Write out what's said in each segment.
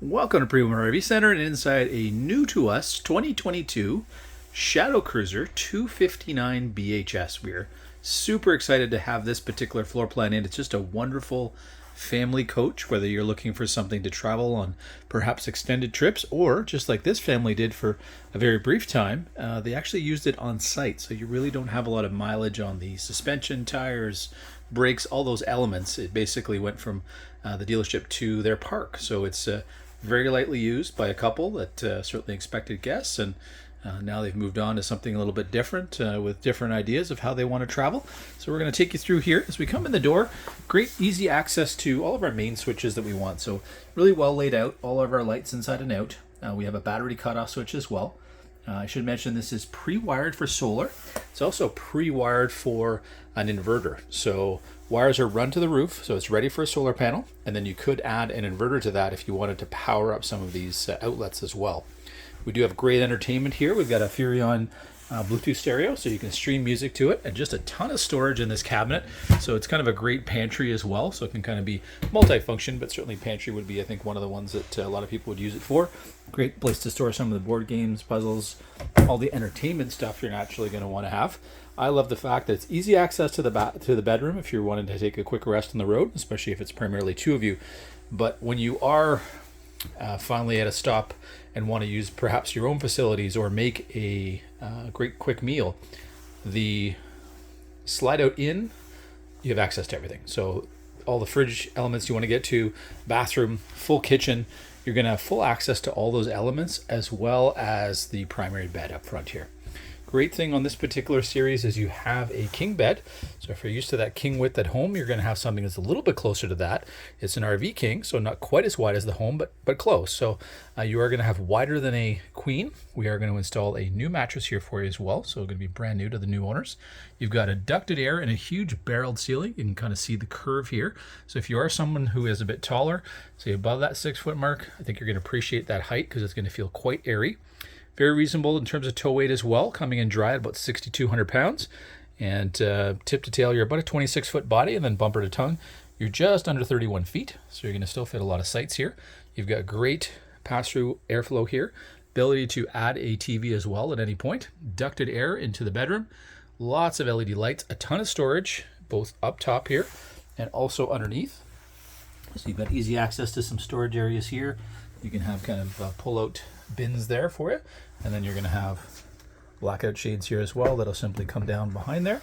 Welcome to Primo RV Center and inside a new to us 2022 Shadow Cruiser 259 BHS. We're super excited to have this particular floor plan in. It's just a wonderful family coach, whether you're looking for something to travel on perhaps extended trips or just like this family did for a very brief time. They actually used it on site, so you really don't have a lot of mileage on the suspension, tires, brakes, all those elements. It basically went from the dealership to their park, so it's very lightly used by a couple that certainly expected guests, and now they've moved on to something a little bit different with different ideas of how they want to travel. So we're going to take you through here. As we come in the door, great easy access to all of our main switches that we want. So really well laid out, all of our lights inside and out. We have a battery cutoff switch as well. I should mention this is pre-wired for solar. It's also pre-wired for an inverter. So wires are run to the roof, so it's ready for a solar panel. And then you could add an inverter to that if you wanted to power up some of these outlets as well. We do have great entertainment here. We've got a Furrion Bluetooth stereo, so you can stream music to it, and just a ton of storage in this cabinet. So it's kind of a great pantry as well. So it can kind of be multi-function, but certainly pantry would be, I think, one of the ones that a lot of people would use it for. Great place to store some of the board games, puzzles, all the entertainment stuff you're naturally going to want to have. I love the fact that it's easy access to the bedroom if you're wanting to take a quick rest on the road, especially if it's primarily two of you. But when you are finally at a stop and want to use perhaps your own facilities or make a great quick meal, the slide out in, you have access to everything. So all the fridge elements you want to get to, bathroom, full kitchen, you're going to have full access to all those elements as well as the primary bed up front here. Great thing on this particular series is you have a king bed. So if you're used to that king width at home, you're going to have something that's a little bit closer to that. It's an RV king, so not quite as wide as the home, but close. So you are going to have wider than a queen. We are going to install a new mattress here for you as well. So it's going to be brand new to the new owners. You've got a ducted air and a huge barreled ceiling. You can kind of see the curve here. So if you are someone who is a bit taller, say above that 6-foot mark, I think you're going to appreciate that height because it's going to feel quite airy. Very reasonable in terms of tow weight as well, coming in dry at about 6,200 pounds. And tip to tail, you're about a 26-foot body, and then bumper to tongue, you're just under 31 feet. So you're going to still fit a lot of sights here. You've got great pass-through airflow here, ability to add a TV as well at any point, ducted air into the bedroom, lots of LED lights, a ton of storage, both up top here and also underneath. So you've got easy access to some storage areas here. You can have kind of pull-out bins there for you, and then you're going to have blackout shades here as well that'll simply come down behind there.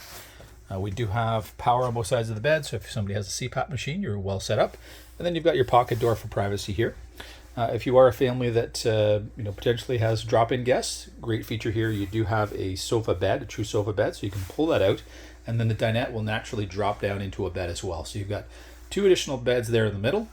We do have power on both sides of the bed, so if somebody has a CPAP machine, you're well set up. And then you've got your pocket door for privacy here. If you are a family that potentially has drop-in guests, great feature here. You do have a sofa bed, a true sofa bed, so you can pull that out, and then the dinette will naturally drop down into a bed as well. So you've got two additional beds there in the middle.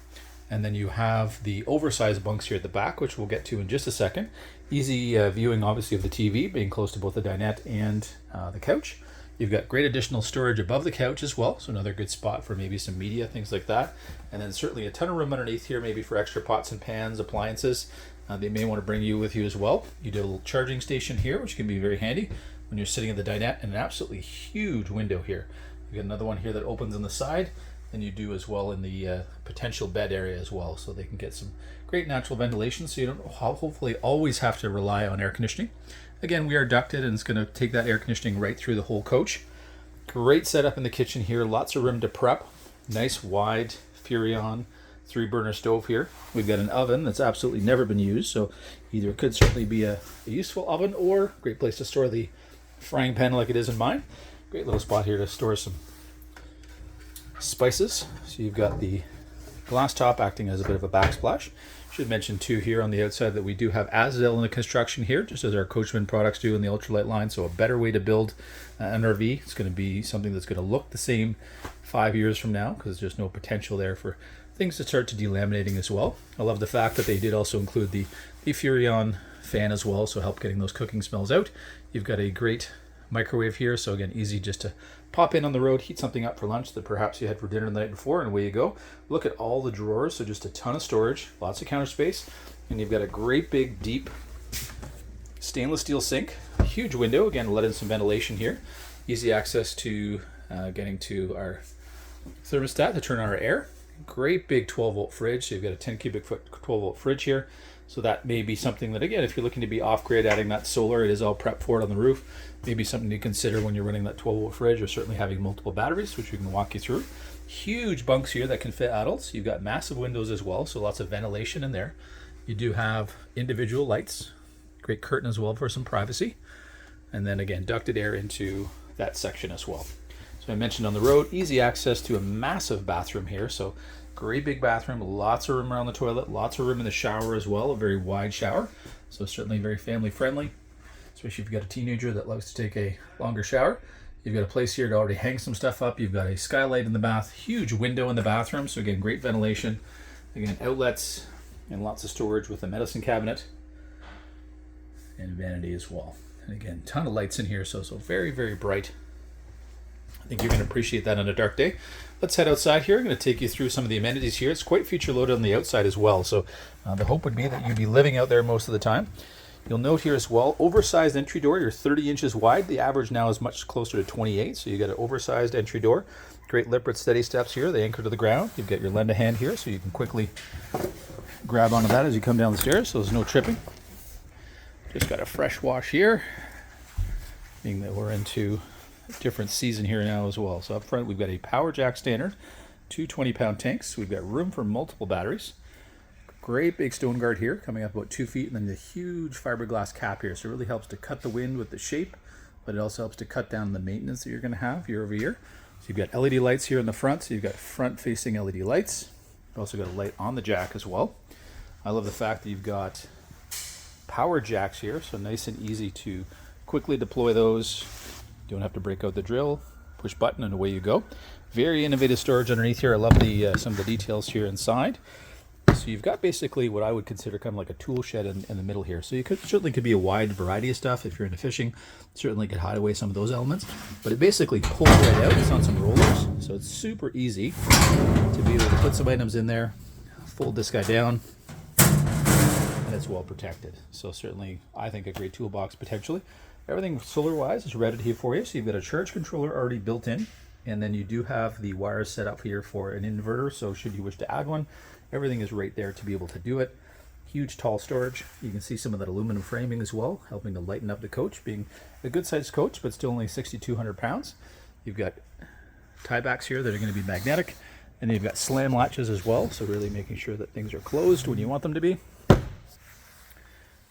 And then you have the oversized bunks here at the back, which we'll get to in just a second. Easy viewing, obviously, of the TV, being close to both the dinette and the couch. You've got great additional storage above the couch as well, so another good spot for maybe some media, things like that. And then certainly a ton of room underneath here, maybe for extra pots and pans, appliances. They may want to bring you with you as well. You do a little charging station here, which can be very handy when you're sitting at the dinette, and an absolutely huge window here. You've got another one here that opens on the side. Then you do as well in the potential bed area as well, so they can get some great natural ventilation, so you don't hopefully always have to rely on air conditioning. Again, we are ducted, and it's going to take that air conditioning right through the whole coach. Great setup in the kitchen here, lots of room to prep. Nice wide Furrion 3-burner stove here. We've got an oven that's absolutely never been used, so either it could certainly be a useful oven or a great place to store the frying pan like it is in mine. Great little spot here to store some spices. So you've got the glass top acting as a bit of a backsplash. Should mention too here on the outside that we do have Azdel in the construction here, just as our Coachman products do in the ultralight line. So a better way to build an RV. It's going to be something that's going to look the same 5 years from now, because there's no potential there for things to start to delaminating as well. I love the fact that they did also include the Furrion fan as well, so help getting those cooking smells out. You've got a great microwave here, so again, easy just to pop in on the road, heat something up for lunch that perhaps you had for dinner the night before, and away you go. Look at all the drawers, so just a ton of storage, lots of counter space, and you've got a great big deep stainless steel sink, huge window, again let in some ventilation here, easy access to getting to our thermostat to turn on our air. Great big 12-volt fridge. So you've got a 10 cubic foot 12-volt fridge here. So that may be something that, again, if you're looking to be off-grid, adding that solar, it is all prepped for it on the roof. Maybe something to consider when you're running that 12-volt fridge, or certainly having multiple batteries, which we can walk you through. Huge bunks here that can fit adults. You've got massive windows as well, so lots of ventilation in there. You do have individual lights. Great curtain as well for some privacy. And then again, ducted air into that section as well. So I mentioned on the road, easy access to a massive bathroom here. So great big bathroom, lots of room around the toilet, lots of room in the shower as well, a very wide shower. So certainly very family friendly, especially if you've got a teenager that loves to take a longer shower. You've got a place here to already hang some stuff up. You've got a skylight in the bath, huge window in the bathroom. So again, great ventilation. Again, outlets and lots of storage with a medicine cabinet and vanity as well. And again, ton of lights in here. So very, very bright. I think you're going to appreciate that on a dark day. Let's head outside here. I'm going to take you through some of the amenities here. It's quite feature loaded on the outside as well. So the hope would be that you'd be living out there most of the time. You'll note here as well, oversized entry door. You're 30 inches wide. The average now is much closer to 28. So you got an oversized entry door. Great Lippert steady steps here. They anchor to the ground. You've got your lend a hand here, so you can quickly grab onto that as you come down the stairs. So there's no tripping. Just got a fresh wash here, being that we're into a different season here now as well. So up front, we've got a power jack standard, two 20-pound tanks. We've got room for multiple batteries. Great big stone guard here, coming up about 2 feet, and then the huge fiberglass cap here. So it really helps to cut the wind with the shape, but it also helps to cut down the maintenance that you're going to have year over year. So you've got LED lights here in the front. So you've got front-facing LED lights. You've also got a light on the jack as well. I love the fact that you've got power jacks here, so nice and easy to quickly deploy those. Don't have to break out the drill, push button, and away you go. Very innovative storage underneath here. I love the some of the details here inside. So you've got basically what I would consider kind of like a tool shed in the middle here. So you certainly could be a wide variety of stuff. If you're into fishing, certainly could hide away some of those elements. But it basically pulls right out. It's on some rollers, so it's super easy to be able to put some items in there, fold this guy down, and it's well protected. So certainly, I think a great toolbox potentially. Everything solar-wise is ready here for you. So you've got a charge controller already built in, and then you do have the wires set up here for an inverter. So should you wish to add one, everything is right there to be able to do it. Huge tall storage. You can see some of that aluminum framing as well, helping to lighten up the coach, being a good sized coach, but still only 6,200 pounds. You've got tie backs here that are going to be magnetic, and then you've got slam latches as well. So really making sure that things are closed when you want them to be.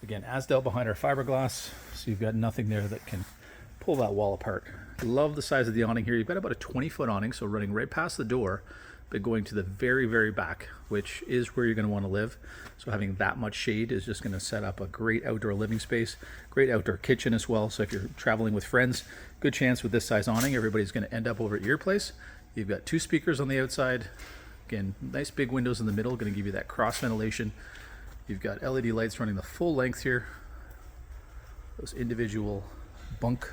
Again, Asdel behind our fiberglass, so you've got nothing there that can pull that wall apart. Love the size of the awning here. You've got about a 20-foot awning, so running right past the door, but going to the very, very back, which is where you're going to want to live. So having that much shade is just going to set up a great outdoor living space, great outdoor kitchen as well. So if you're traveling with friends, good chance with this size awning, everybody's going to end up over at your place. You've got 2 speakers on the outside. Again, nice big windows in the middle, going to give you that cross ventilation. You've got LED lights running the full length here. Those individual bunk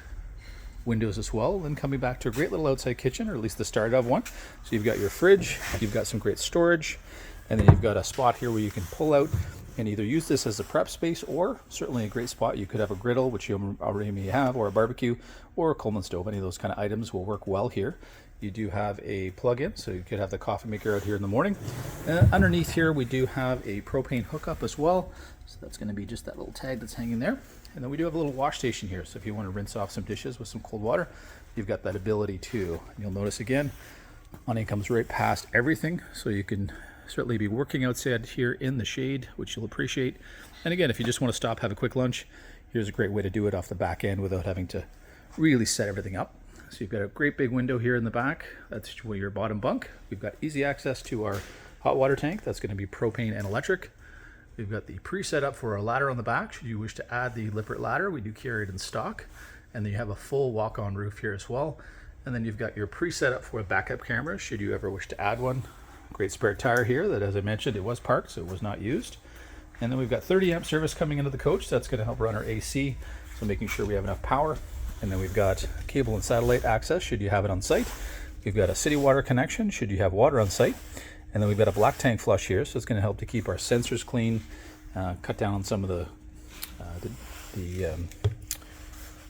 windows as well. Then coming back to a great little outside kitchen, or at least the start of one. So you've got your fridge, you've got some great storage, and then you've got a spot here where you can pull out and either use this as a prep space, or certainly a great spot. You could have a griddle, which you already may have, or a barbecue, or a Coleman stove. Any of those kind of items will work well here. You do have a plug-in, so you could have the coffee maker out here in the morning. Underneath here, we do have a propane hookup as well. So that's going to be just that little tag that's hanging there. And then we do have a little wash station here. So if you want to rinse off some dishes with some cold water, you've got that ability too. And you'll notice again, awning comes right past everything. So you can certainly be working outside here in the shade, which you'll appreciate. And again, if you just want to stop, have a quick lunch, here's a great way to do it off the back end without having to really set everything up. So you've got a great big window here in the back. That's your bottom bunk. We've got easy access to our hot water tank. That's going to be propane and electric. We've got the pre-set up for our ladder on the back. Should you wish to add the Lippert ladder, we do carry it in stock. And then you have a full walk-on roof here as well. And then you've got your pre-set up for a backup camera, should you ever wish to add one. Great spare tire here that, as I mentioned, it was parked, so it was not used. And then we've got 30 amp service coming into the coach. That's going to help run our AC, so making sure we have enough power. And then we've got cable and satellite access, should you have it on site. We've got a city water connection, should you have water on site. And then we've got a black tank flush here, so it's going to help to keep our sensors clean, cut down on some of the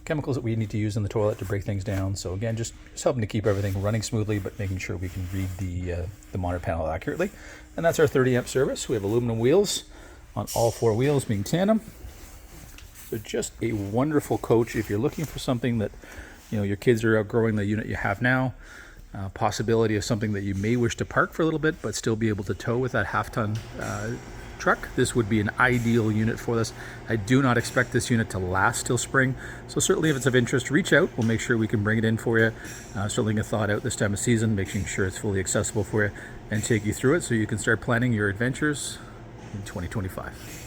chemicals that we need to use in the toilet to break things down. So again, just helping to keep everything running smoothly, but making sure we can read the monitor panel accurately. And that's our 30 amp service. We have aluminum wheels on all 4 wheels being tandem. So just a wonderful coach if you're looking for something that, you know, your kids are outgrowing the unit you have now. Possibility of something that you may wish to park for a little bit, but still be able to tow with that half-ton truck. This would be an ideal unit for this. I do not expect this unit to last till spring, so certainly if it's of interest, reach out. We'll make sure we can bring it in for you. Certainly a thought out this time of season, making sure it's fully accessible for you and take you through it so you can start planning your adventures in 2025.